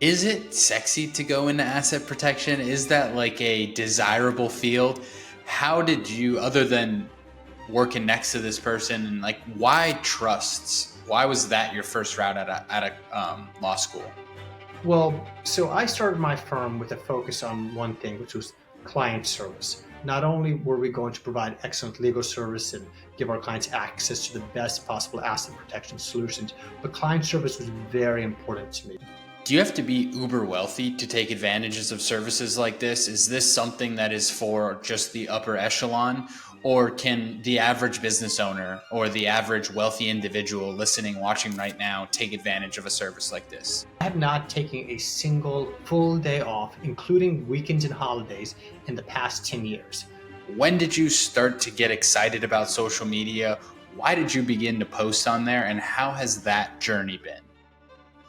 Is it sexy to go into asset protection? Is that like a desirable field? How did you, other than working next to this person, and like why trusts? Why was that your first route at a law school? Well, so I started my firm with a focus on one thing, which was client service. Not only were we going to provide excellent legal service and give our clients access to the best possible asset protection solutions, but client service was very important to me. Do you have to be uber wealthy to take advantages of services like this? Is this something that is for just the upper echelon? Or can the average business owner or the average wealthy individual listening, watching right now, take advantage of a service like this? I have not taken a single full day off, including weekends and holidays, in the past 10 years. When did you start to get excited about social media? Why did you begin to post on there? And how has that journey been?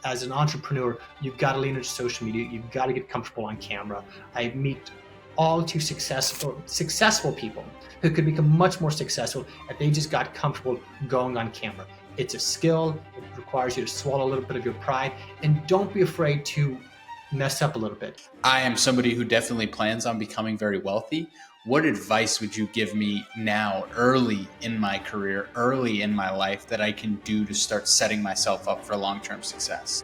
As an entrepreneur, you've got to lean into social media. You've got to get comfortable on camera. I meet all too successful people who could become much more successful if they just got comfortable going on camera. It's a skill. It requires you to swallow a little bit of your pride, and don't be afraid to mess up a little bit. I am somebody who definitely plans on becoming very wealthy. What advice would you give me now, early in my career, early in my life, that I can do to start setting myself up for long-term success?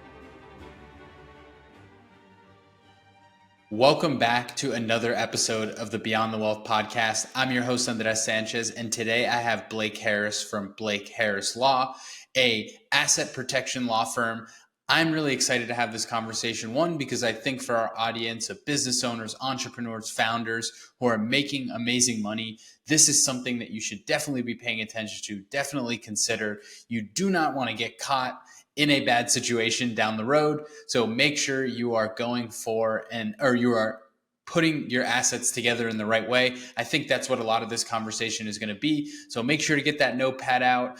Welcome back to another episode of the Beyond the Wealth podcast. I'm your host, Andres Sanchez, and today I have Blake Harris from Blake Harris Law, a asset protection law firm. I'm really excited to have this conversation. One, because I think for our audience of business owners, entrepreneurs, founders who are making amazing money, this is something that you should definitely be paying attention to, definitely consider. You do not want to get caught in a bad situation down the road. So make sure you are going for or you are putting your assets together in the right way. I think that's what a lot of this conversation is going to be. So make sure to get that notepad out.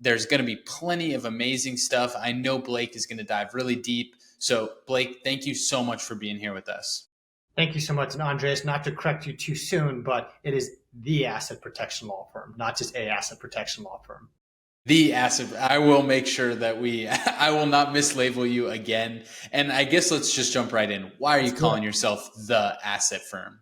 There's going to be plenty of amazing stuff. I know Blake is going to dive really deep. So Blake, thank you so much for being here with us. Thank you so much. And Andres, not to correct you too soon, but it is the asset protection law firm, not just a asset protection law firm. The asset. I will make sure that I will not mislabel you again. And I guess let's just jump right in. Why are you calling yourself the asset firm?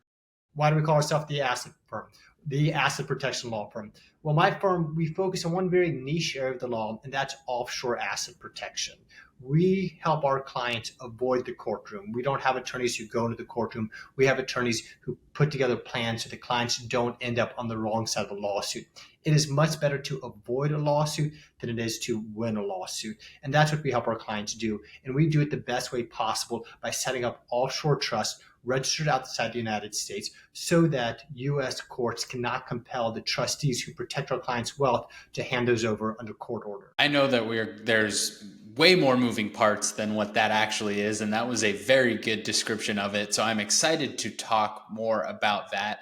Why do we call ourselves the asset firm? The asset protection law firm. Well, my firm, we focus on one very niche area of the law, and that's offshore asset protection. We help our clients avoid the courtroom. We don't have attorneys who go into the courtroom. We have attorneys who put together plans so the clients don't end up on the wrong side of a lawsuit. It is much better to avoid a lawsuit than it is to win a lawsuit. And that's what we help our clients do. And we do it the best way possible by setting up offshore trusts registered outside the United States so that U.S. courts cannot compel the trustees who protect our clients' wealth to hand those over under court order. I know that there's way more moving parts than what that actually is, and that was a very good description of it. So I'm excited to talk more about that.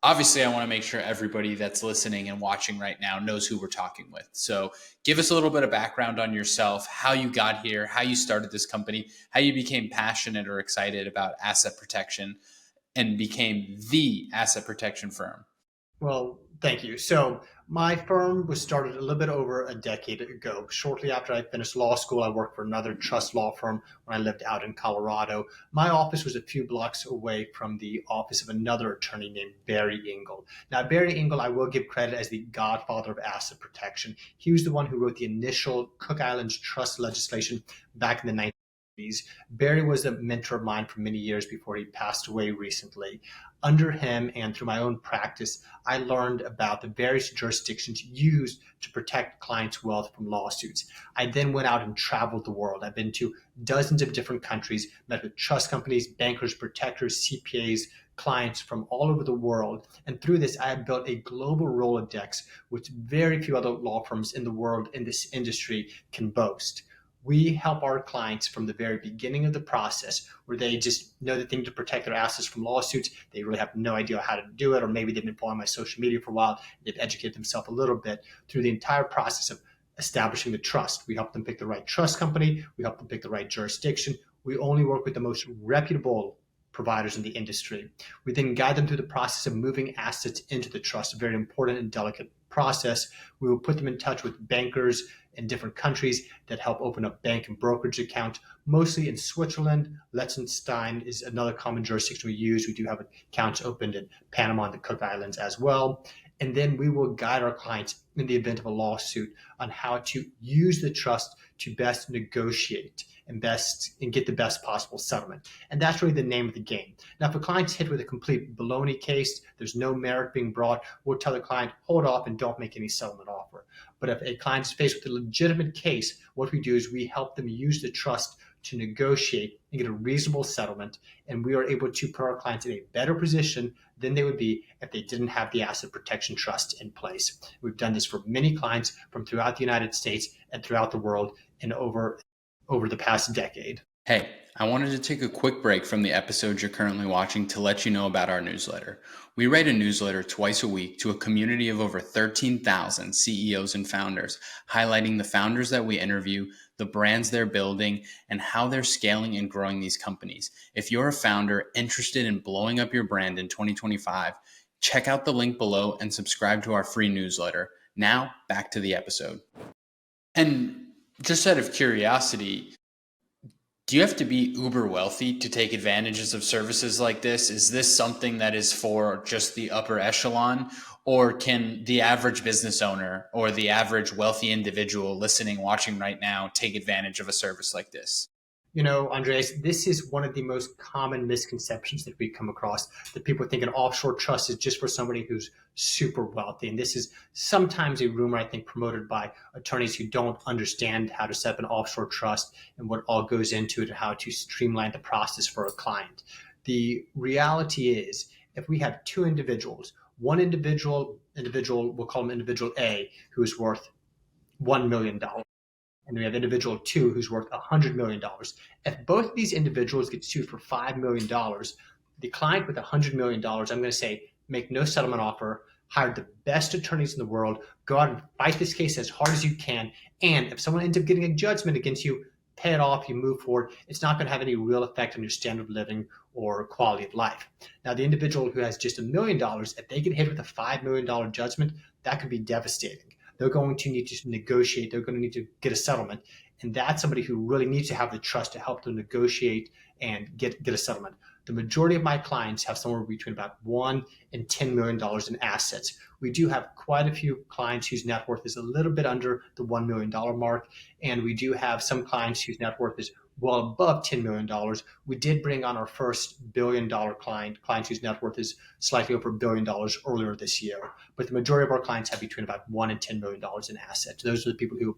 Obviously, I want to make sure everybody that's listening and watching right now knows who we're talking with. So give us a little bit of background on yourself, how you got here, how you started this company, how you became passionate or excited about asset protection and became the asset protection firm. Well, thank you. So my firm was started a little bit over a decade ago. Shortly after I finished law school, I worked for another trust law firm when I lived out in Colorado. My office was a few blocks away from the office of another attorney named Barry Engel. Now, Barry Engel, I will give credit as the godfather of asset protection. He was the one who wrote the initial Cook Islands trust legislation back in the 1980s. Barry was a mentor of mine for many years before he passed away recently. Under him and through my own practice, I learned about the various jurisdictions used to protect clients' wealth from lawsuits. I then went out and traveled the world. I've been to dozens of different countries, met with trust companies, bankers, protectors, CPAs, clients from all over the world. And through this, I have built a global Rolodex, which very few other law firms in the world in this industry can boast. We help our clients from the very beginning of the process where they just know that they need to protect their assets from lawsuits. They really have no idea how to do it, or maybe they've been following my social media for a while. They've educated themselves a little bit through the entire process of establishing the trust. We help them pick the right trust company. We help them pick the right jurisdiction. We only work with the most reputable providers in the industry. We then guide them through the process of moving assets into the trust, a very important and delicate process. We will put them in touch with bankers in different countries that help open up bank and brokerage accounts, mostly in Switzerland. Liechtenstein is another common jurisdiction we use. We do have accounts opened in Panama and the Cook Islands as well. And then we will guide our clients in the event of a lawsuit on how to use the trust to best negotiate and get the best possible settlement. And that's really the name of the game. Now, if a client's hit with a complete baloney case, there's no merit being brought, we'll tell the client, hold off and don't make any settlement offer. But if a client's faced with a legitimate case, what we do is we help them use the trust to negotiate and get a reasonable settlement. And we are able to put our clients in a better position than they would be if they didn't have the asset protection trust in place. We've done this for many clients from throughout the United States and throughout the world and over the past decade. Hey, I wanted to take a quick break from the episode you're currently watching to let you know about our newsletter. We write a newsletter twice a week to a community of over 13,000 CEOs and founders, highlighting the founders that we interview, the brands they're building, and how they're scaling and growing these companies. If you're a founder interested in blowing up your brand in 2025, check out the link below and subscribe to our free newsletter. Now, back to the episode. And just out of curiosity, do you have to be uber wealthy to take advantages of services like this? Is this something that is for just the upper echelon, or can the average business owner or the average wealthy individual listening, watching right now take advantage of a service like this? You know, Andres, this is one of the most common misconceptions that we come across, that people think an offshore trust is just for somebody who's super wealthy. And this is sometimes a rumor, I think, promoted by attorneys who don't understand how to set up an offshore trust and what all goes into it and how to streamline the process for a client. The reality is, if we have two individuals, one individual, we'll call him individual A, who is worth $1 million. And we have individual 2 who's worth $100 million. If both of these individuals get sued for $5 million, the client with $100 million, I'm going to say, make no settlement offer, hire the best attorneys in the world, go out and fight this case as hard as you can. And if someone ends up getting a judgment against you, pay it off, you move forward. It's not going to have any real effect on your standard of living or quality of life. Now, the individual who has just $1 million, if they get hit with a $5 million judgment, that could be devastating. They're going to need to negotiate. They're going to need to get a settlement. And that's somebody who really needs to have the trust to help them negotiate and get a settlement. The majority of my clients have somewhere between about $1 and $10 million in assets. We do have quite a few clients whose net worth is a little bit under the $1 million mark. And we do have some clients whose net worth is well above $10 million. We did bring on our first billion-dollar clients whose net worth is slightly over $1 billion earlier this year. But the majority of our clients have between about $1 and $10 million in assets. Those are the people who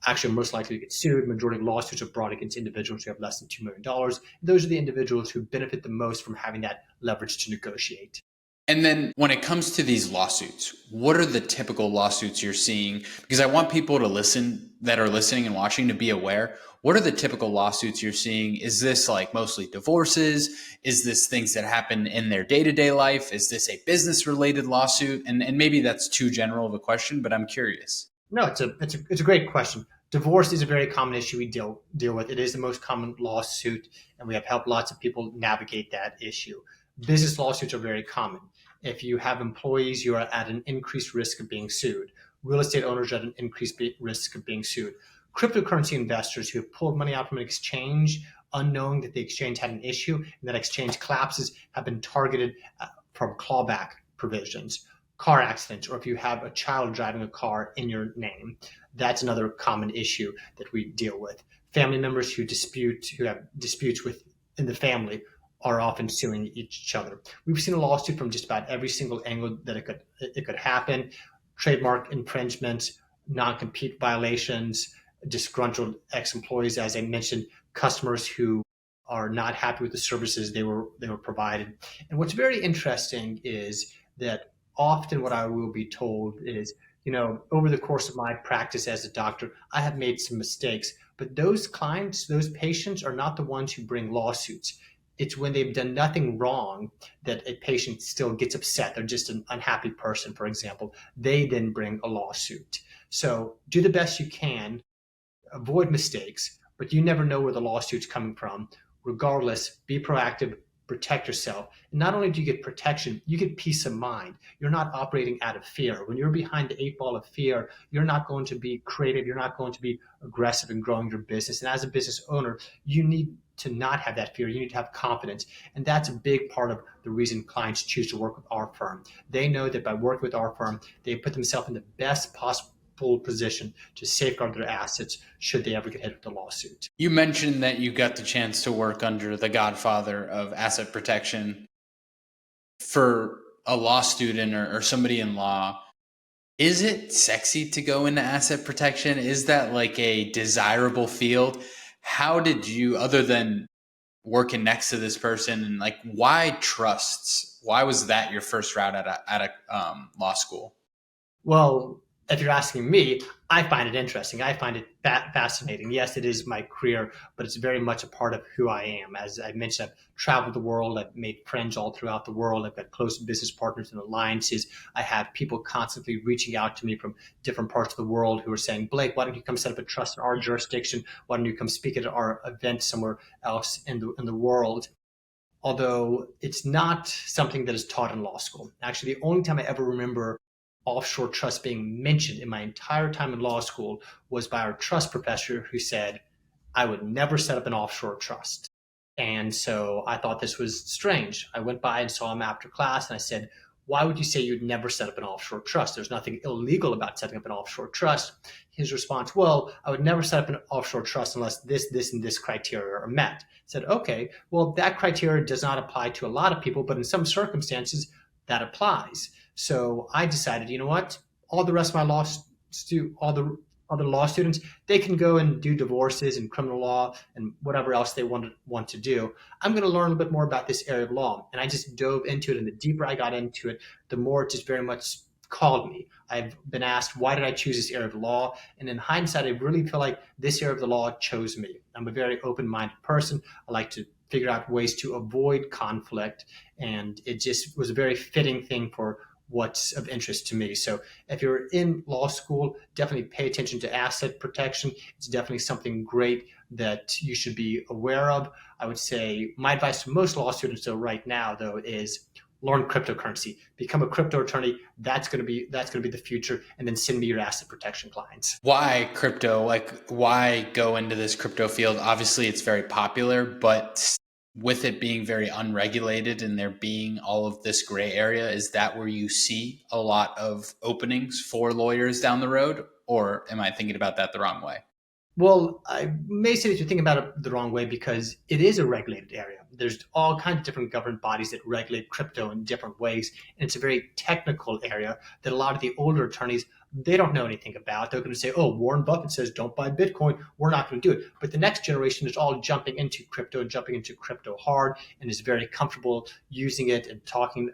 actually are most likely to get sued. Majority of lawsuits are brought against individuals who have less than $2 million. Those are the individuals who benefit the most from having that leverage to negotiate. And then when it comes to these lawsuits, what are the typical lawsuits you're seeing? Because I want people to listen, that are listening and watching, to be aware. What are the typical lawsuits you're seeing? Is this like mostly divorces? Is this things that happen in their day-to-day life? Is this a business-related lawsuit? And maybe that's too general of a question, but I'm curious. No, it's a great question. Divorce is a very common issue we deal with. It is the most common lawsuit, and we have helped lots of people navigate that issue. Business lawsuits are very common. If you have employees, you are at an increased risk of being sued. Real estate owners are at an increased risk of being sued. Cryptocurrency investors who have pulled money out from an exchange, unknowing that the exchange had an issue and that exchange collapses, have been targeted from clawback provisions. Car accidents, or if you have a child driving a car in your name, that's another common issue that we deal with. Family members who have disputes in the family are often suing each other. We've seen a lawsuit from just about every single angle that it could happen. Trademark infringements, non-compete violations, disgruntled ex-employees, as I mentioned, customers who are not happy with the services they were provided. And what's very interesting is that often what I will be told is, over the course of my practice as a doctor, I have made some mistakes, but those clients, those patients are not the ones who bring lawsuits. It's when they've done nothing wrong that a patient still gets upset. They're just an unhappy person, for example. They then bring a lawsuit. So do the best you can, avoid mistakes, but you never know where the lawsuit's coming from. Regardless, be proactive, protect yourself. And not only do you get protection, you get peace of mind. You're not operating out of fear. When you're behind the eight ball of fear, you're not going to be creative. You're not going to be aggressive in growing your business. And as a business owner, you need to not have that fear. You need to have confidence. And that's a big part of the reason clients choose to work with our firm. They know that by working with our firm, they put themselves in the best possible position to safeguard their assets should they ever get hit with a lawsuit. You mentioned that you got the chance to work under the godfather of asset protection. For a law student or somebody in law, is it sexy to go into asset protection? Is that like a desirable field? How did you, other than working next to this person, and like, why trusts? Why was that your first route at a law school? Well, if you're asking me, I find it interesting. I find it fascinating. Yes, it is my career, but it's very much a part of who I am. As I mentioned, I've traveled the world. I've made friends all throughout the world. I've got close business partners and alliances. I have people constantly reaching out to me from different parts of the world who are saying, Blake, why don't you come set up a trust in our jurisdiction? Why don't you come speak at our event somewhere else in the world? Although it's not something that is taught in law school. Actually, the only time I ever remember offshore trust being mentioned in my entire time in law school was by our trust professor, who said I would never set up an offshore trust. And so I thought this was strange. I went by and saw him after class and I said, why would you say you'd never set up an offshore trust? There's nothing illegal about setting up an offshore trust. His response, well, I would never set up an offshore trust unless this, and this criteria are met. I said, okay, well, that criteria does not apply to a lot of people, but in some circumstances, that applies. So I decided, you know what? All the rest of my all the other law students, they can go and do divorces and criminal law and whatever else they want to do. I'm going to learn a bit more about this area of law. And I just dove into it. And the deeper I got into it, the more it just very much called me. I've been asked, why did I choose this area of law? And in hindsight, I really feel like this area of the law chose me. I'm a very open-minded person. I like to figure out ways to avoid conflict. And it just was a very fitting thing for what's of interest to me. So if you're in law school, definitely pay attention to asset protection. It's definitely something great that you should be aware of. I would say my advice to most law students though right now though is learn cryptocurrency, become a crypto attorney. That's going to be the future. And then send me your asset protection clients. Why crypto? Like, why go into this crypto field? Obviously it's very popular, but with it being very unregulated and there being all of this gray area, is that where you see a lot of openings for lawyers down the road? Or am I thinking about that the wrong way? Well, I may say that you're thinking about it the wrong way because it is a regulated area. There's all kinds of different government bodies that regulate crypto in different ways. And it's a very technical area that a lot of the older attorneys, they don't know anything about. They're going to say, oh, Warren Buffett says don't buy Bitcoin. We're not going to do it. But the next generation is all jumping into crypto hard and is very comfortable using it and talking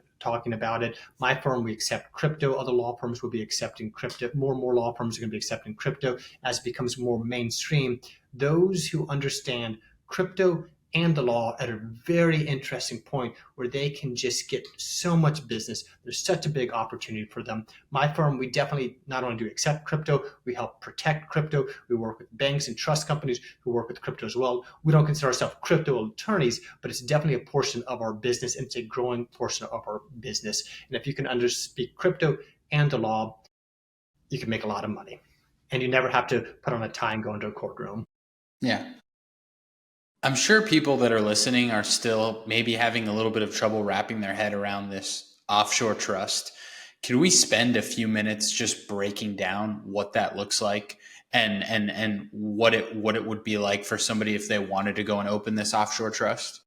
about it. My firm, we accept crypto. Other law firms will be accepting crypto. More and more law firms are going to be accepting crypto as it becomes more mainstream. Those who understand crypto and the law at a very interesting point where they can just get so much business. There's such a big opportunity for them. My firm, we definitely not only do accept crypto, we help protect crypto. We work with banks and trust companies who work with crypto as well. We don't consider ourselves crypto attorneys, but it's definitely a portion of our business and it's a growing portion of our business. And if you can speak crypto and the law, you can make a lot of money. And you never have to put on a tie and go into a courtroom. Yeah. I'm sure people that are listening are still maybe having a little bit of trouble wrapping their head around this offshore trust. Can we spend a few minutes just breaking down what that looks like and what it would be like for somebody if they wanted to go and open this offshore trust?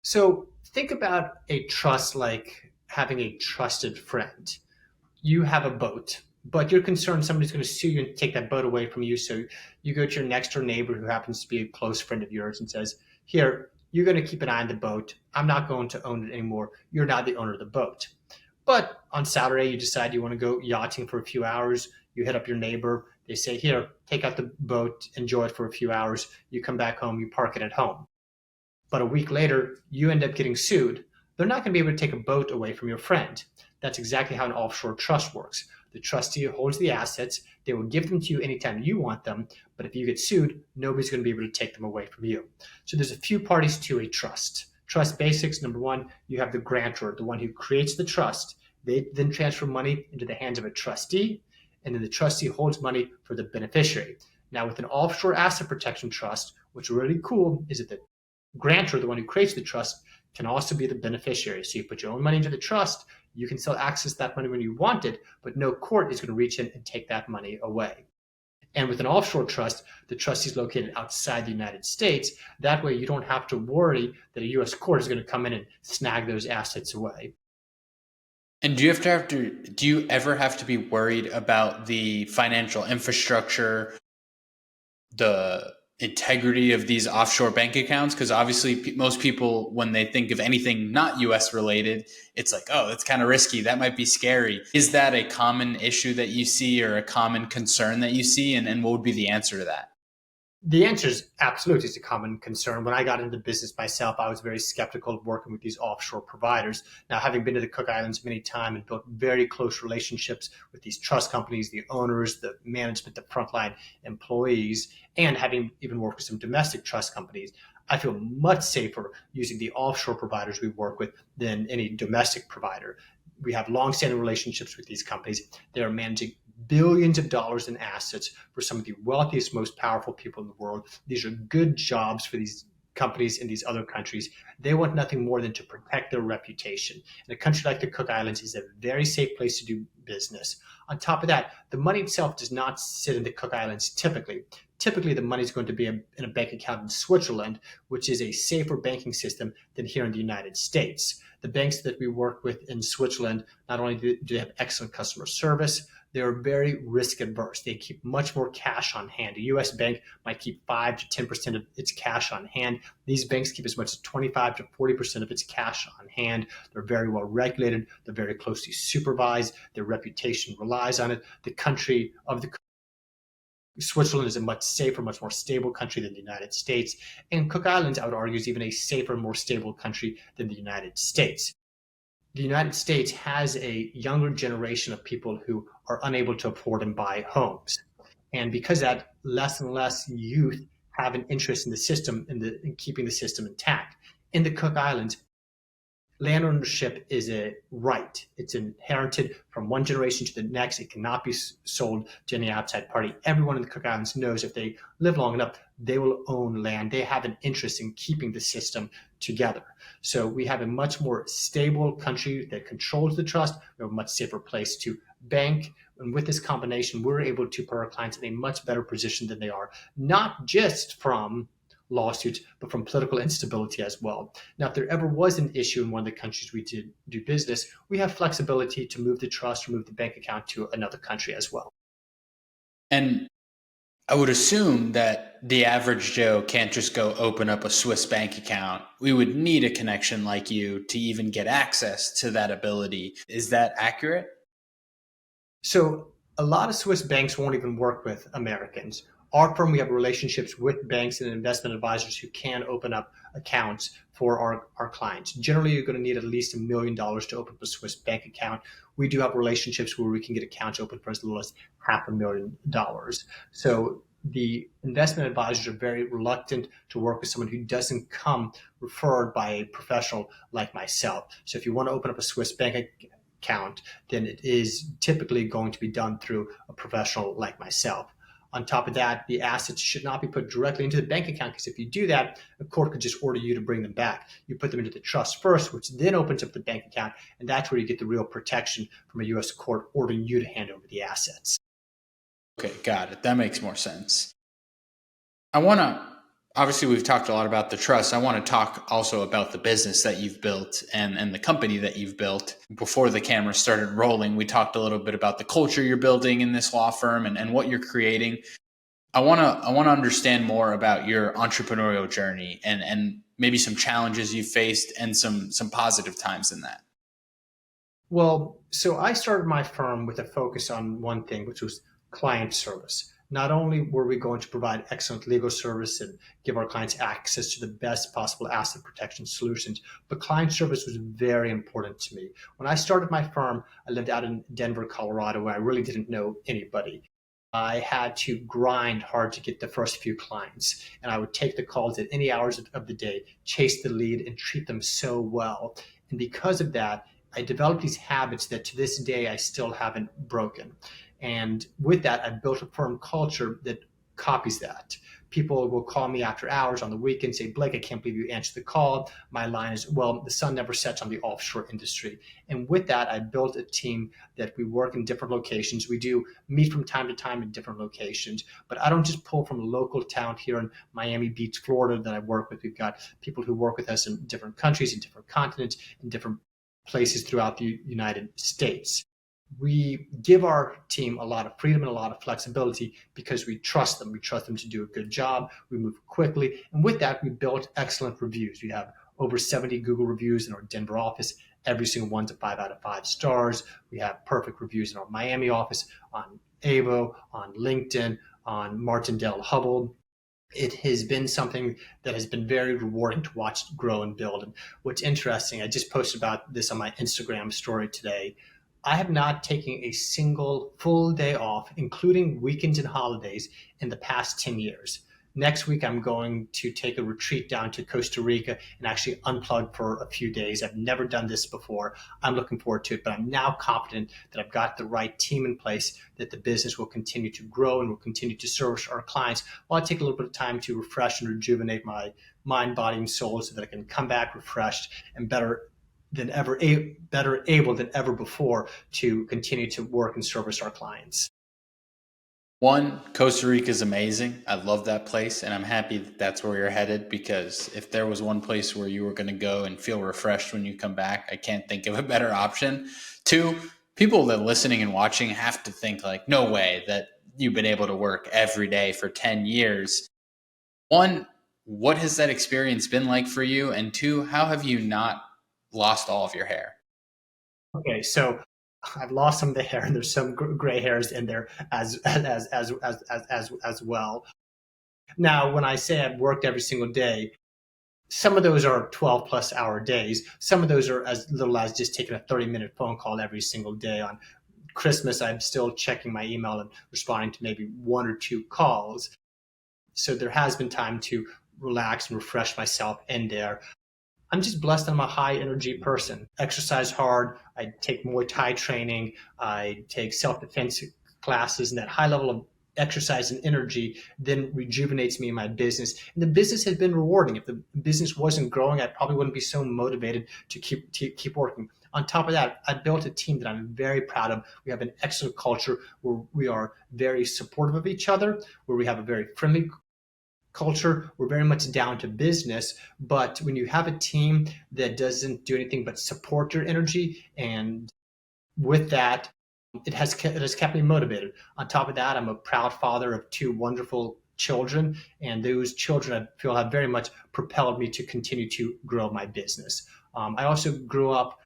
So think about a trust like having a trusted friend. You have a boat, but you're concerned somebody's going to sue you and take that boat away from you. So you go to your next door neighbor who happens to be a close friend of yours and says, here, you're going to keep an eye on the boat. I'm not going to own it anymore. You're not the owner of the boat. But on Saturday, you decide you want to go yachting for a few hours. You hit up your neighbor. They say, here, take out the boat, enjoy it for a few hours. You come back home, you park it at home. But a week later, you end up getting sued. They're not going to be able to take a boat away from your friend. That's exactly how an offshore trust works. The trustee holds the assets. They will give them to you anytime you want them. But if you get sued, nobody's going to be able to take them away from you. So there's a few parties to a trust. Trust basics: number one, you have the grantor, the one who creates the trust. They then transfer money into the hands of a trustee, and then the trustee holds money for the beneficiary. Now, with an offshore asset protection trust, what's really cool is that the grantor, the one who creates the trust, can also be the beneficiary. So you put your own money into the trust, you can still access that money when you want it, but no court is going to reach in and take that money away. And with an offshore trust, the trustee is located outside the United States. That way, you don't have to worry that a U.S. court is going to come in and snag those assets away. And do you ever have to be worried about the financial infrastructure, the integrity of these offshore bank accounts? Because obviously most people, when they think of anything not US related, it's like, oh, it's kind of risky, that might be scary. Is that a common issue that you see, or a common concern that you see, and what would be the answer to that? The answer is absolutely. It's a common concern. When I got into business myself, I was very skeptical of working with these offshore providers. Now, having been to the Cook Islands many times and built very close relationships with these trust companies, the owners, the management, the frontline employees, and having even worked with some domestic trust companies, I feel much safer using the offshore providers we work with than any domestic provider. We have long-standing relationships with these companies. They are managing billions of dollars in assets for some of the wealthiest, most powerful people in the world. These are good jobs for these companies in these other countries. They want nothing more than to protect their reputation. And a country like the Cook Islands is a very safe place to do business. On top of that, the money itself does not sit in the Cook Islands typically. Typically, the money is going to be in a bank account in Switzerland, which is a safer banking system than here in the United States. The banks that we work with in Switzerland, not only do they have excellent customer service, they're very risk adverse. They keep much more cash on hand. A U.S. bank might keep 5 to 10% of its cash on hand. These banks keep as much as 25 to 40% of its cash on hand. They're very well regulated. They're very closely supervised. Their reputation relies on it. The country of the Switzerland is a much safer, much more stable country than the United States. And Cook Islands, I would argue, is even a safer, more stable country than the United States. The United States has a younger generation of people who are unable to afford and buy homes. And because of that, less and less youth have an interest in the system, in keeping the system intact. In the Cook Islands, land ownership is a right. It's inherited from one generation to the next. It cannot be sold to any outside party. Everyone in the Cook Islands knows if they live long enough, they will own land. They have an interest in keeping the system together. So we have a much more stable country that controls the trust. We have a much safer place to bank. And with this combination, we're able to put our clients in a much better position than they are, not just from lawsuits, but from political instability as well. Now, if there ever was an issue in one of the countries we did do business, we have flexibility to move the trust or move the bank account to another country as well. And I would assume that the average Joe can't just go open up a Swiss bank account. We would need a connection like you to even get access to that ability. Is that accurate? So a lot of Swiss banks won't even work with Americans. Our firm, we have relationships with banks and investment advisors who can open up accounts for our clients. Generally, you're going to need at least $1 million to open up a Swiss bank account. We do have relationships where we can get accounts open for as little as $500,000. So the investment advisors are very reluctant to work with someone who doesn't come referred by a professional like myself. So if you want to open up a Swiss bank account, then it is typically going to be done through a professional like myself. On top of that, the assets should not be put directly into the bank account, because if you do that, a court could just order you to bring them back. You put them into the trust first, which then opens up the bank account, and that's where you get the real protection from a U.S. court ordering you to hand over the assets. Okay, got it. That makes more sense. Obviously, we've talked a lot about the trust. I want to talk also about the business that you've built and the company that you've built. Before the camera started rolling, we talked a little bit about the culture you're building in this law firm and what you're creating. I want to understand more about your entrepreneurial journey and maybe some challenges you've faced and some positive times in that. Well, so I started my firm with a focus on one thing, which was client service. Not only were we going to provide excellent legal service and give our clients access to the best possible asset protection solutions, but client service was very important to me. When I started my firm, I lived out in Denver, Colorado, where I really didn't know anybody. I had to grind hard to get the first few clients. And I would take the calls at any hours of the day, chase the lead, and treat them so well. And because of that, I developed these habits that to this day I still haven't broken. And with that, I built a firm culture that copies that. People will call me after hours on the weekend, say, Blake, I can't believe you answered the call. My line is, well, the sun never sets on the offshore industry. And with that, I built a team that we work in different locations. We do meet from time to time in different locations, but I don't just pull from a local town here in Miami Beach, Florida that I work with. We've got people who work with us in different countries, in different continents, in different places throughout the United States. We give our team a lot of freedom and a lot of flexibility because we trust them. We trust them to do a good job. We move quickly. And with that, we built excellent reviews. We have over 70 Google reviews in our Denver office. Every single one's a 5 out of 5 stars. We have perfect reviews in our Miami office, on Avo, on LinkedIn, on Martindale Hubble. It has been something that has been very rewarding to watch grow and build. And what's interesting, I just posted about this on my Instagram story today. I have not taken a single full day off, including weekends and holidays, in the past 10 years. Next week, I'm going to take a retreat down to Costa Rica and actually unplug for a few days. I've never done this before. I'm looking forward to it, but I'm now confident that I've got the right team in place, that the business will continue to grow and will continue to service our clients while I take a little bit of time to refresh and rejuvenate my mind, body, and soul so that I can come back refreshed and better able than ever before to continue to work and service our clients. One, Costa Rica is amazing. I love that place, and I'm happy that that's where you're headed, because if there was one place where you were going to go and feel refreshed when you come back, I can't think of a better option. Two, people that are listening and watching have to think like, no way that you've been able to work every day for 10 years. One, what has that experience been like for you? And two, how have you not lost all of your hair? Okay, so I've lost some of the hair, and there's some gray hairs in there as well. Now, when I say I've worked every single day, some of those are 12-plus-hour days. Some of those are as little as just taking a 30-minute phone call every single day. On Christmas, I'm still checking my email and responding to maybe one or two calls. So there has been time to relax and refresh myself in there. I'm just blessed that I'm a high energy person. Exercise hard. I take Muay Thai training. I take self-defense classes, and that high level of exercise and energy then rejuvenates me in my business. And the business has been rewarding. If the business wasn't growing, I probably wouldn't be so motivated to keep working. On top of that, I built a team that I'm very proud of. We have an excellent culture where we are very supportive of each other, where we have a very friendly culture. We're very much down to business, but when you have a team that doesn't do anything but support your energy, and with that, it has kept me motivated. On top of that, I'm a proud father of two wonderful children, and those children I feel have very much propelled me to continue to grow my business. I also grew up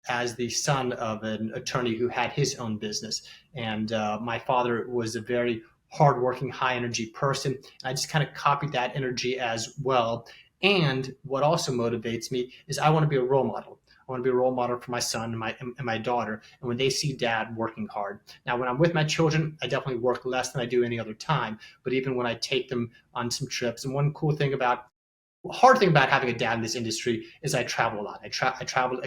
as the son of an attorney who had his own business, and my father was a very hardworking, high energy person. I just kind of copied that energy as well. And what also motivates me is I want to be a role model. I want to be a role model for my son and my daughter. And when they see dad working hard. Now, when I'm with my children, I definitely work less than I do any other time. But even when I take them on some trips, and one hard thing about having a dad in this industry is I travel a lot. I travel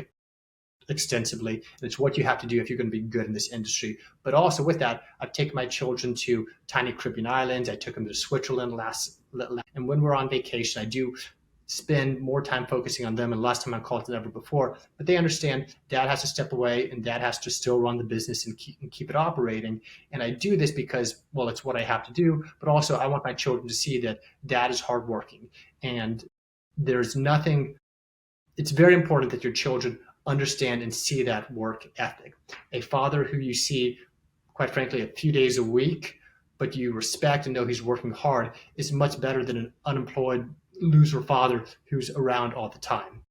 extensively, and it's what you have to do if you're going to be good in this industry. But also with that, I've taken my children to tiny Caribbean islands. I took them to Switzerland and when we're on vacation, I do spend more time focusing on them and less time on calls than ever before. But they understand dad has to step away and dad has to still run the business and keep it operating. And I do this because, well, it's what I have to do, but also I want my children to see that dad is hardworking. And there's nothing, it's very important that your children understand and see that work ethic. A father who you see, quite frankly, a few days a week, but you respect and know he's working hard is much better than an unemployed loser father who's around all the time.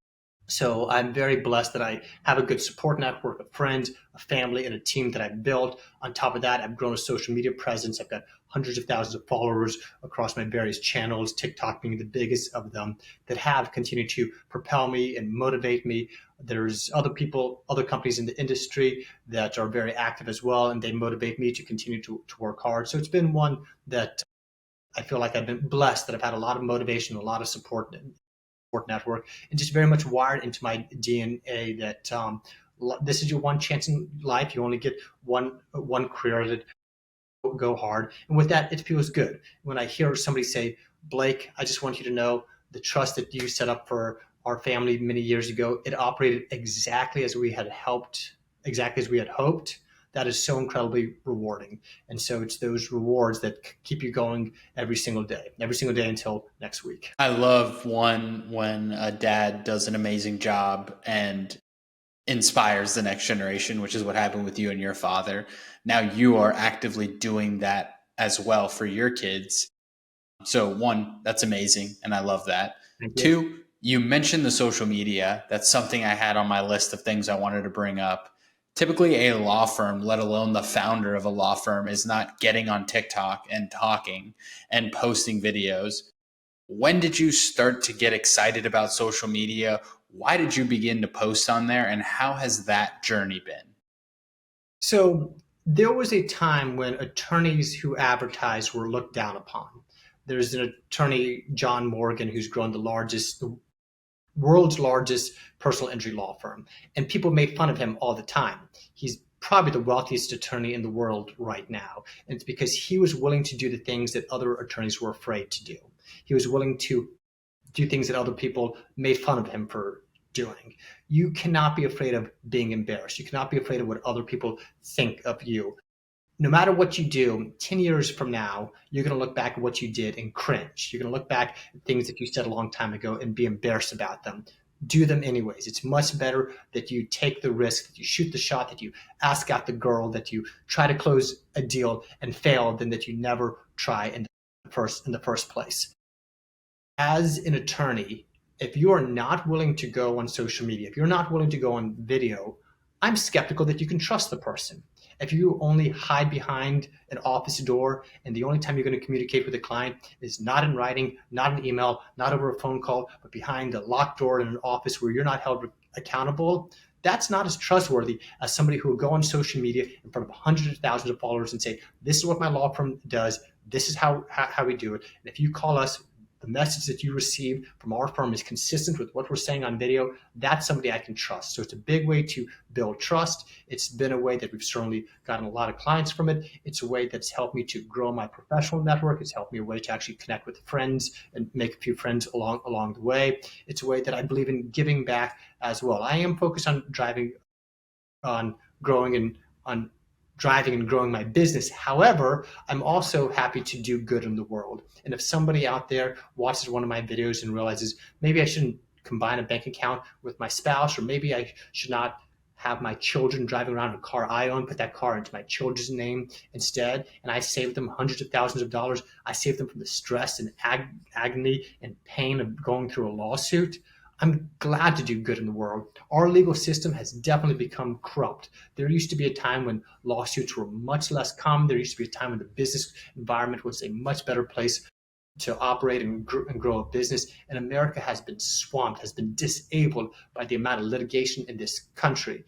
So I'm very blessed that I have a good support network of friends, a family, and a team that I've built. On top of that, I've grown a social media presence. I've got hundreds of thousands of followers across my various channels, TikTok being the biggest of them, that have continued to propel me and motivate me. There's other people, other companies in the industry that are very active as well, and they motivate me to continue to work hard. So it's been one that I feel like I've been blessed, that I've had a lot of motivation, a lot of support network, and just very much wired into my DNA that this is your one chance in life. You only get one career at it. Go hard, and with that, it feels good. When I hear somebody say, "Blake, I just want you to know the trust that you set up for our family many years ago, it operated exactly as we had hoped." That is so incredibly rewarding. And so it's those rewards that keep you going every single day until next week. I love one when a dad does an amazing job and inspires the next generation, which is what happened with you and your father. Now you are actively doing that as well for your kids. So one, that's amazing, and I love that. Thank you. Two, you mentioned the social media. That's something I had on my list of things I wanted to bring up. Typically, a law firm, let alone the founder of a law firm, is not getting on TikTok and talking and posting videos. When did you start to get excited about social media? Why did you begin to post on there, and how has that journey been? So there was a time when attorneys who advertise were looked down upon. There's an attorney, John Morgan, who's grown the world's largest personal injury law firm, and people made fun of him all the time. He's probably the wealthiest attorney in the world right now, and it's because he was willing to do the things that other attorneys were afraid to do. He was willing to do things that other people made fun of him for doing. You cannot be afraid of being embarrassed. You cannot be afraid of what other people think of you. No matter what you do, 10 years from now, you're going to look back at what you did and cringe. You're going to look back at things that you said a long time ago and be embarrassed about them. Do them anyways. It's much better that you take the risk, that you shoot the shot, that you ask out the girl, that you try to close a deal and fail, than that you never try in the first place. As an attorney, if you are not willing to go on social media, if you're not willing to go on video, I'm skeptical that you can trust the person. If you only hide behind an office door and the only time you're going to communicate with a client is not in writing, not an email, not over a phone call, but behind a locked door in an office where you're not held accountable, that's not as trustworthy as somebody who will go on social media in front of hundreds of thousands of followers and say, "This is what my law firm does. This is how we do it. And if you call us, the message that you receive from our firm is consistent with what we're saying on video," that's somebody I can trust. So it's a big way to build trust. It's been a way that we've certainly gotten a lot of clients from it. It's a way that's helped me to grow my professional network. It's helped me a way to actually connect with friends and make a few friends along the way. It's a way that I believe in giving back as well. I am focused on driving and growing my business. However, I'm also happy to do good in the world. And if somebody out there watches one of my videos and realizes maybe I shouldn't combine a bank account with my spouse, or maybe I should not have my children driving around in a car I own, put that car into my children's name instead, and I save them hundreds of thousands of dollars, I save them from the stress and agony and pain of going through a lawsuit, I'm glad to do good in the world. Our legal system has definitely become corrupt. There used to be a time when lawsuits were much less common. There used to be a time when the business environment was a much better place to operate and grow a business. And America has been swamped, has been disabled by the amount of litigation in this country.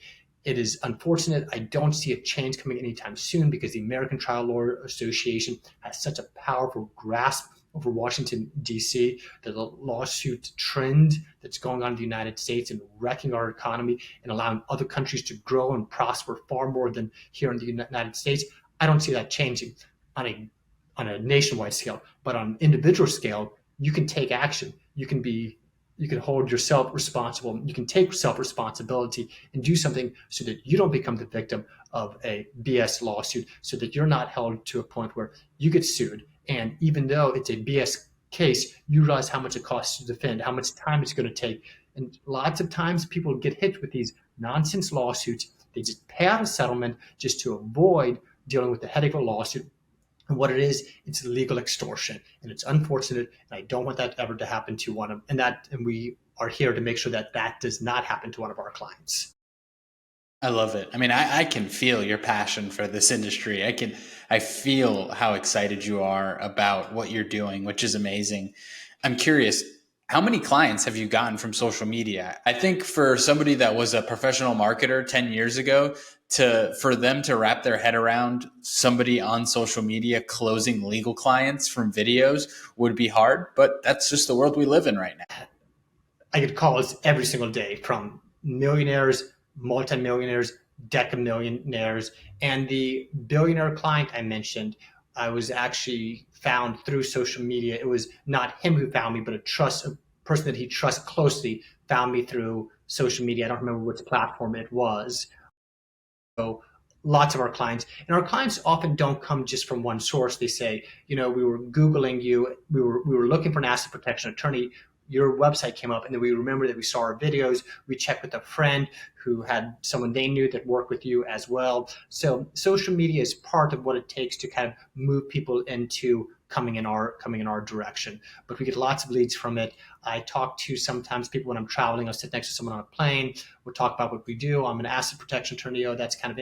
It is unfortunate. I don't see a change coming anytime soon because the American Trial Lawyer Association has such a powerful grasp over Washington, D.C., the lawsuit trend that's going on in the United States and wrecking our economy and allowing other countries to grow and prosper far more than here in the United States. I don't see that changing on a nationwide scale, but on an individual scale, you can take action. You can hold yourself responsible. You can take self-responsibility and do something so that you don't become the victim of a BS lawsuit, so that you're not held to a point where you get sued. And even though it's a BS case, you realize how much it costs to defend, how much time it's going to take. And lots of times people get hit with these nonsense lawsuits. They just pay out a settlement just to avoid dealing with the headache of a lawsuit. And what it is, it's legal extortion. And it's unfortunate. And I don't want that ever to happen to one of them. And we are here to make sure that that does not happen to one of our clients. I love it. I mean, I can feel your passion for this industry. I feel how excited you are about what you're doing, which is amazing. I'm curious, how many clients have you gotten from social media? I think for somebody that was a professional marketer 10 years ago, for them to wrap their head around somebody on social media closing legal clients from videos would be hard, but that's just the world we live in right now. I get calls every single day from millionaires, multimillionaires, decamillionaires, and the billionaire client I mentioned. I was actually found through social media. It was not him who found me, but a person that he trusts closely found me through social media. I don't remember which platform it was. So lots of our clients, and our clients often don't come just from one source. They say, we were Googling you, we were looking for an asset protection attorney. Your website came up, and then we remember that we saw our videos. We checked with a friend who had someone they knew that worked with you as well. So social media is part of what it takes to kind of move people into coming in our direction. But we get lots of leads from it. I talk to sometimes people when I'm traveling. I'll sit next to someone on a plane. We'll talk about what we do. I'm an asset protection attorney. Oh, that's kind of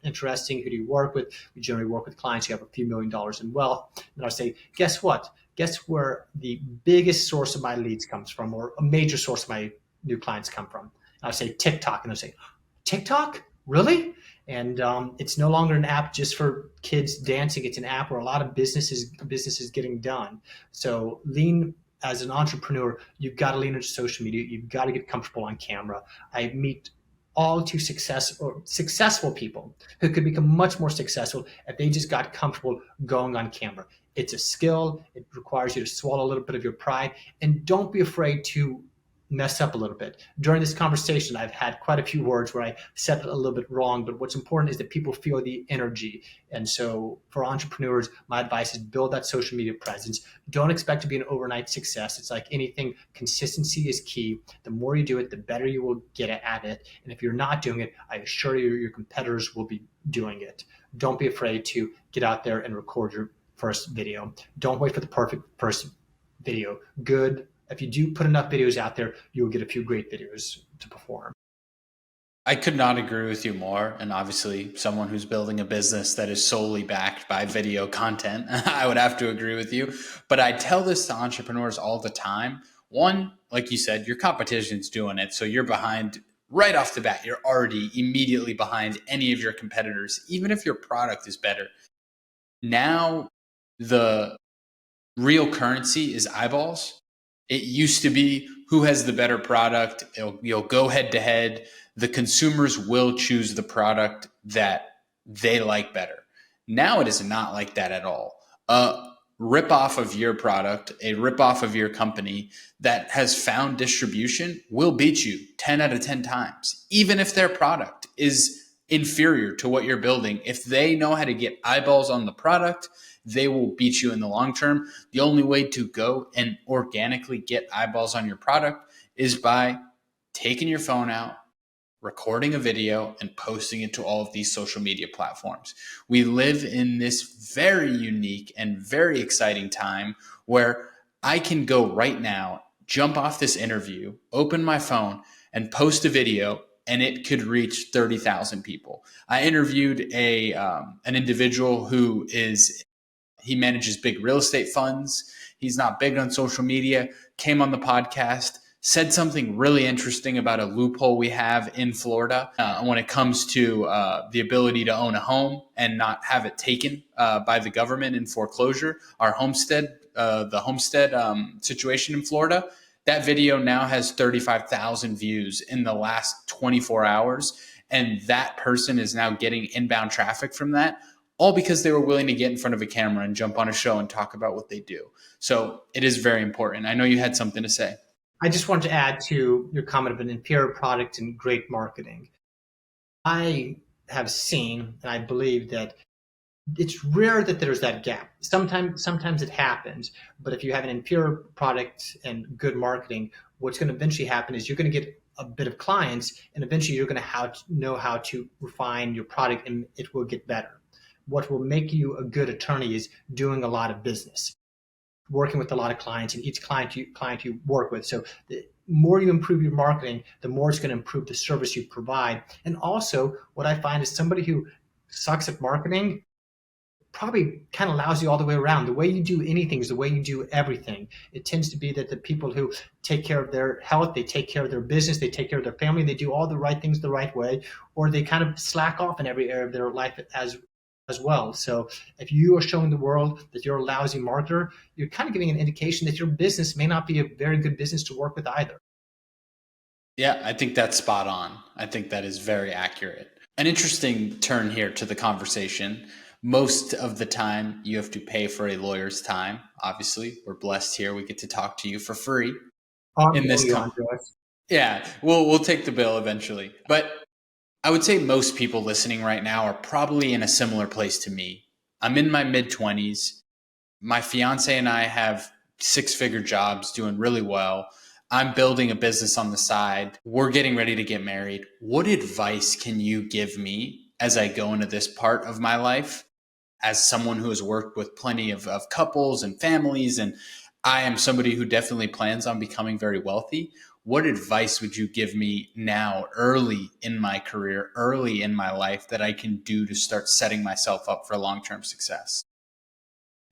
interesting. Who do you work with? We generally work with clients who have a few $1,000,000 in wealth. And I'll say, guess what? Guess where the biggest source of my leads comes from, or a major source of my new clients come from? And I'll say TikTok. And they'll say, TikTok? Really? And it's no longer an app just for kids dancing. It's an app where a lot of business is getting done. So lean as an entrepreneur, you've got to lean into social media. You've got to get comfortable on camera. I meet all too successful people who could become much more successful if they just got comfortable going on camera. It's a skill. It requires you to swallow a little bit of your pride, and don't be afraid to mess up a little bit. During this conversation, I've had quite a few words where I said it a little bit wrong, but what's important is that people feel the energy. And so for entrepreneurs, my advice is build that social media presence. Don't expect to be an overnight success. It's like anything, consistency is key. The more you do it, the better you will get at it. And if you're not doing it, I assure you, your competitors will be doing it. Don't be afraid to get out there and record your first video. Don't wait for the perfect first video. If you do put enough videos out there, you will get a few great videos to perform. I could not agree with you more. And obviously, someone who's building a business that is solely backed by video content, I would have to agree with you. But I tell this to entrepreneurs all the time. One, like you said, your competition's doing it. So you're behind right off the bat. You're already immediately behind any of your competitors, even if your product is better. Now, the real currency is eyeballs. It used to be who has the better product. You'll go head to head. The consumers will choose the product that they like better. Now it is not like that at all. A rip off of your product, a rip off of your company that has found distribution will beat you 10 out of 10 times, even if their product is inferior to what you're building. If they know how to get eyeballs on the product, they will beat you in the long term. The only way to go and organically get eyeballs on your product is by taking your phone out, recording a video, and posting it to all of these social media platforms. We live in this very unique and very exciting time where I can go right now, jump off this interview, open my phone, and post a video, and it could reach 30,000 people. I interviewed an individual who he manages big real estate funds. He's not big on social media, came on the podcast, said something really interesting about a loophole we have in Florida when it comes to the ability to own a home and not have it taken by the government in foreclosure. Our the homestead situation in Florida. That video now has 35,000 views in the last 24 hours. And that person is now getting inbound traffic from that, all because they were willing to get in front of a camera and jump on a show and talk about what they do. So it is very important. I know you had something to say. I just want to add to your comment of an inferior product and great marketing. I have seen, and I believe that it's rare that there's that gap. Sometimes it happens, but if you have an inferior product and good marketing, what's going to eventually happen is you're going to get a bit of clients, and eventually you're going to know how to refine your product, and it will get better. What will make you a good attorney is doing a lot of business, working with a lot of clients, and each client you work with. So more you improve your marketing, the more it's going to improve the service you provide. And also, what I find is somebody who sucks at marketing probably kind of lousy all the way around. The way you do anything is the way you do everything. It tends to be that the people who take care of their health, they take care of their business, they take care of their family, they do all the right things the right way, or they kind of slack off in every area of their life as well. So if you are showing the world that you're a lousy marketer, you're kind of giving an indication that your business may not be a very good business to work with either. Yeah, I think that's spot on. I think that is very accurate. An interesting turn here to the conversation. Most of the time, you have to pay for a lawyer's time. Obviously, we're blessed here. We get to talk to you for free I'm in telling this you, con. Andres. Yeah, we'll take the bill eventually. But I would say most people listening right now are probably in a similar place to me. I'm in my mid 20s. My fiance and I have six-figure jobs doing really well. I'm building a business on the side. We're getting ready to get married. What advice can you give me as I go into this part of my life as someone who has worked with plenty of couples and families? And I am somebody who definitely plans on becoming very wealthy. What advice would you give me now, early in my career, early in my life, that I can do to start setting myself up for long-term success?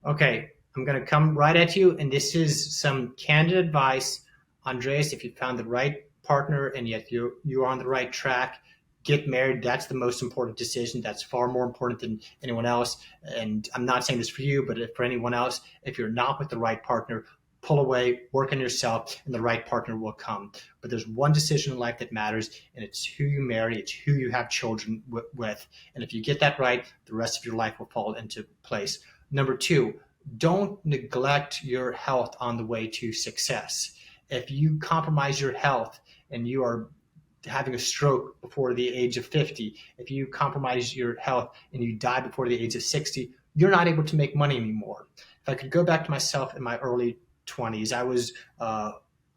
Okay, I'm going to come right at you, and this is some candid advice. Andreas, if you found the right partner and yet you're on the right track, get married. That's the most important decision. That's far more important than anyone else. And I'm not saying this for you, but for anyone else, if you're not with the right partner, pull away, work on yourself, and the right partner will come. But there's one decision in life that matters, and it's who you marry, it's who you have children with. And if you get that right, the rest of your life will fall into place. Number two, don't neglect your health on the way to success. If you compromise your health and you are having a stroke before the age of 50, if you compromise your health and you die before the age of 60, you're not able to make money anymore. If I could go back to myself in my early 20s, I was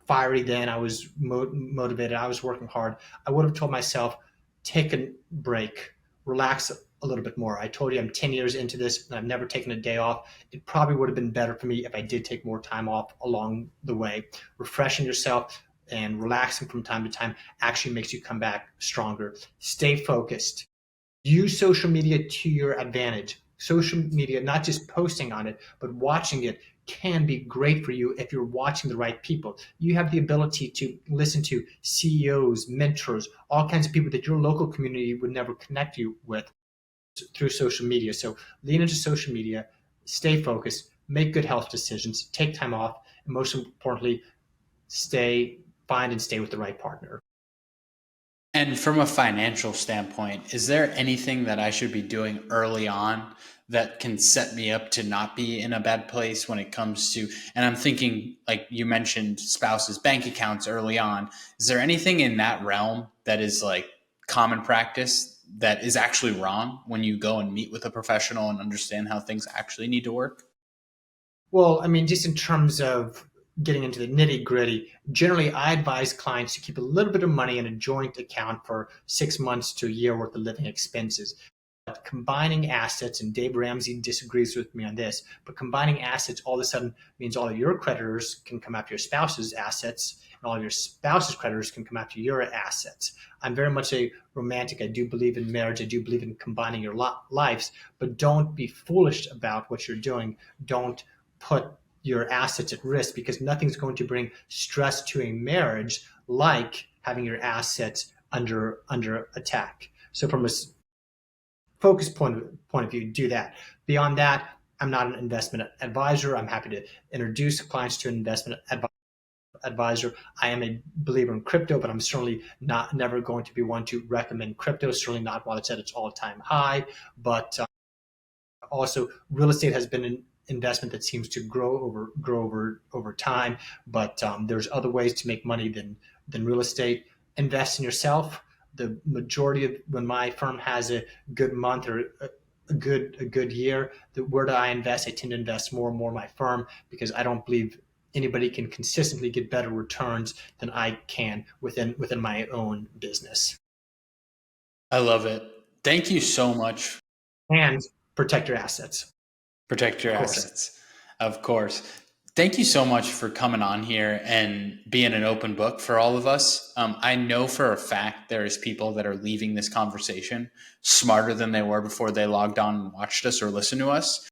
fiery then, I was motivated, I was working hard. I would have told myself, take a break, relax a little bit more. I told you I'm 10 years into this and I've never taken a day off. It probably would have been better for me if I did take more time off along the way. Refreshing yourself and relaxing from time to time actually makes you come back stronger. Stay focused. Use social media to your advantage. Social media, not just posting on it, but watching it can be great for you if you're watching the right people. You have the ability to listen to CEOs, mentors, all kinds of people that your local community would never connect you with through social media. So lean into social media, stay focused, make good health decisions, take time off, and most importantly, find and stay with the right partner. And from a financial standpoint, is there anything that I should be doing early on that can set me up to not be in a bad place when it comes to, and I'm thinking, like you mentioned, spouses' bank accounts early on. Is there anything in that realm that is like common practice that is actually wrong when you go and meet with a professional and understand how things actually need to work? Well, I mean, just in terms of getting into the nitty gritty, generally I advise clients to keep a little bit of money in a joint account for 6 months to a year worth of living expenses. But combining assets, and Dave Ramsey disagrees with me on this, but combining assets all of a sudden means all of your creditors can come after your spouse's assets, and all of your spouse's creditors can come after your assets. I'm very much a romantic. I do believe in marriage. I do believe in combining your lives, but don't be foolish about what you're doing. Don't put your assets at risk, because nothing's going to bring stress to a marriage like having your assets under attack. So from a focus point of view, do that. Beyond that, I'm not an investment advisor. I'm happy to introduce clients to an investment advisor. I am a believer in crypto, but I'm certainly not never going to be one to recommend crypto. Certainly not while it's at its all-time high. But also, real estate has been an investment that seems to grow over time. But there's other ways to make money than real estate. Invest in yourself. The majority of when my firm has a good month or a good year, where do I invest? I tend to invest more and more in my firm, because I don't believe anybody can consistently get better returns than I can within my own business. I love it. Thank you so much. And protect your assets, Protect your of course. assets. Of course. Thank you so much for coming on here and being an open book for all of us. I know for a fact there is people that are leaving this conversation smarter than they were before they logged on and watched us or listened to us.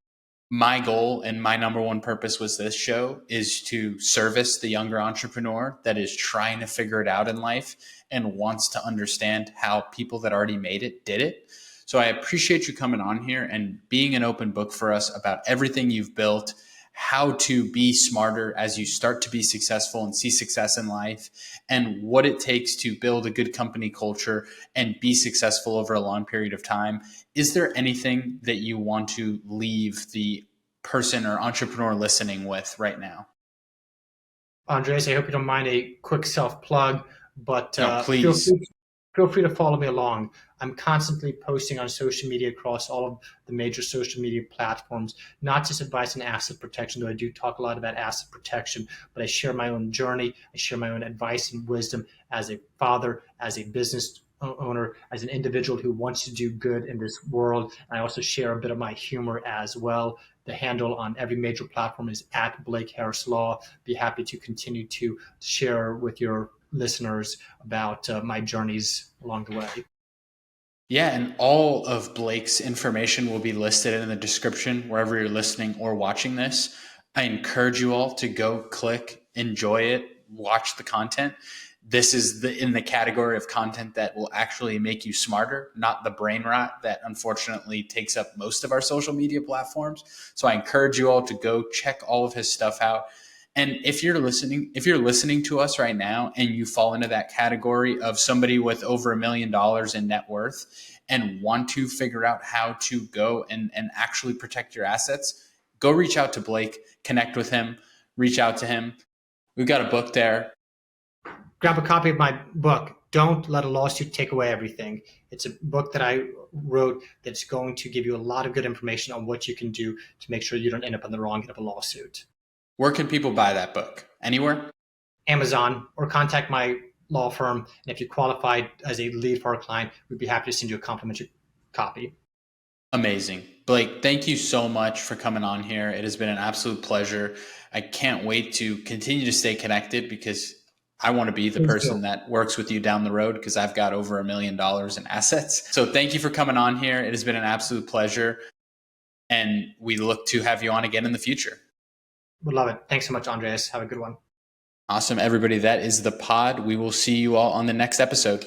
My goal and my number one purpose was this show is to service the younger entrepreneur that is trying to figure it out in life and wants to understand how people that already made it did it. So I appreciate you coming on here and being an open book for us about everything you've built, how to be smarter as you start to be successful and see success in life, and what it takes to build a good company culture and be successful over a long period of time. Is there anything that you want to leave the person or entrepreneur listening with right now? Andres, I hope you don't mind a quick self plug, but No, please. feel free to follow me along. I'm constantly posting on social media across all of the major social media platforms, not just advice on asset protection, though I do talk a lot about asset protection, but I share my own journey. I share my own advice and wisdom as a father, as a business owner, as an individual who wants to do good in this world. And I also share a bit of my humor as well. The handle on every major platform is at Blake Harris Law. Be happy to continue to share with your listeners about my journeys along the way. Yeah, and all of Blake's information will be listed in the description wherever you're listening or watching this. I encourage you all to go click, enjoy it, watch the content. This is in the category of content that will actually make you smarter, not the brain rot that unfortunately takes up most of our social media platforms. So I encourage you all to go check all of his stuff out. And if you're listening to us right now and you fall into that category of somebody with over $1 million in net worth and want to figure out how to go and actually protect your assets, go reach out to Blake, connect with him, reach out to him. We've got a book there. Grab a copy of my book, Don't Let a Lawsuit Take Away Everything. It's a book that I wrote that's going to give you a lot of good information on what you can do to make sure you don't end up on the wrong end of a lawsuit. Where can people buy that book? Anywhere? Amazon, or contact my law firm. And if you qualify as a lead for our client, we'd be happy to send you a complimentary copy. Amazing. Blake, thank you so much for coming on here. It has been an absolute pleasure. I can't wait to continue to stay connected because I want to be the Please person do. that works with you down the road because I've got over $1 million in assets. So thank you for coming on here. It has been an absolute pleasure. And we look to have you on again in the future. Would love it. Thanks so much, Andres. Have a good one. Awesome, everybody. That is the pod. We will see you all on the next episode.